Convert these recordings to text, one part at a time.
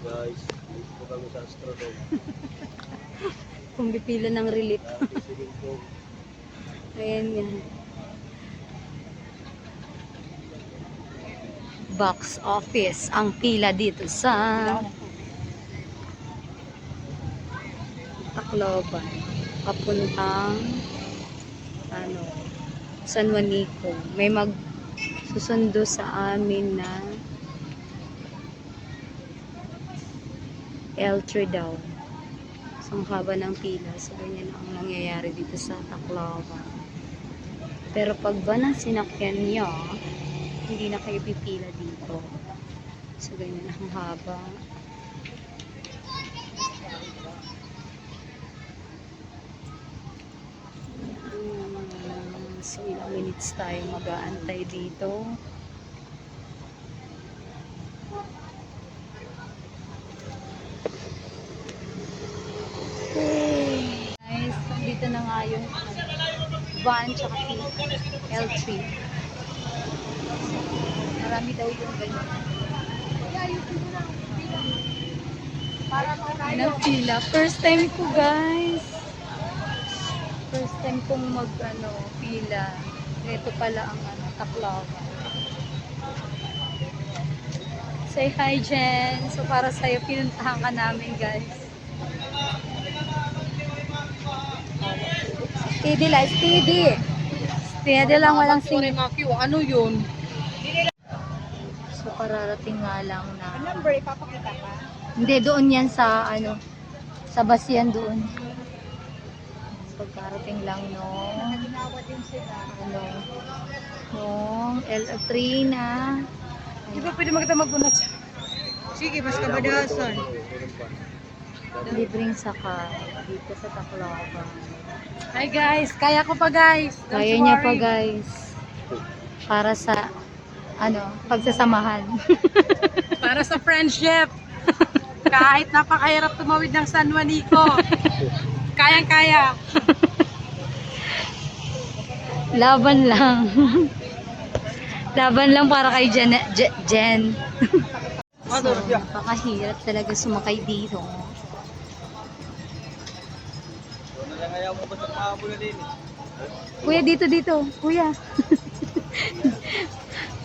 Guys, dito kami sa Astrodome. Kung pipila ng relief. Swimming pool. Ayan yan. Box office ang pila dito sa Tacloban. Papuntang San Juanico. May magsusundo sa amin na L3 daw. So, ang haba ng pila. So, ganyan ang nangyayari dito sa Tacloban. Pero pag ba na sinakyan niya, hindi na kayo pipila dito. So, ganyan ang haba. So, ilang minutes tayo mag-aantay dito. Guys, dito na nga yung van tsaka L3. Marami daw yung ganyan. Ng pila. First time ko, guys. First time kong pila. Ito pala ang Tacloban. Say hi, Jen. So, para sa'yo, pinuntahan ka namin, guys. Steady lang, steady. Steady lang, walang singit. Ano yun? So, kararating nga lang na. Ang number, ipapakita ka? Hindi, doon yan sa, sa Basian doon. Pagkarating lang, no? Naginawa din sila. Nung L3 na. Di ba pwede maganda magbunot siya? Sige, mas kabadasan. Libreng saka dito sa Tacloban. Hi guys, kaya ko pa guys. Don't Kaya you niya pa, worry. guys. Para sa, pagsasamahan. Para sa friendship. Kahit napakahirap tumawid ng San Juanico. Kayang-kaya. Laban lang. Laban lang para kay Jen. So, napakahirap talaga sumakay dito. Kuya, dito. Kuya.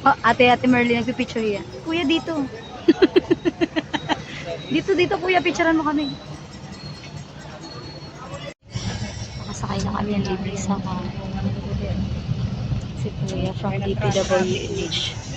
Oh, ate Merly nagpipicture yan. Kuya, dito. dito, kuya. Picturean mo kami. Nakasakay na kami ng libre sa si Kuya from DPWH.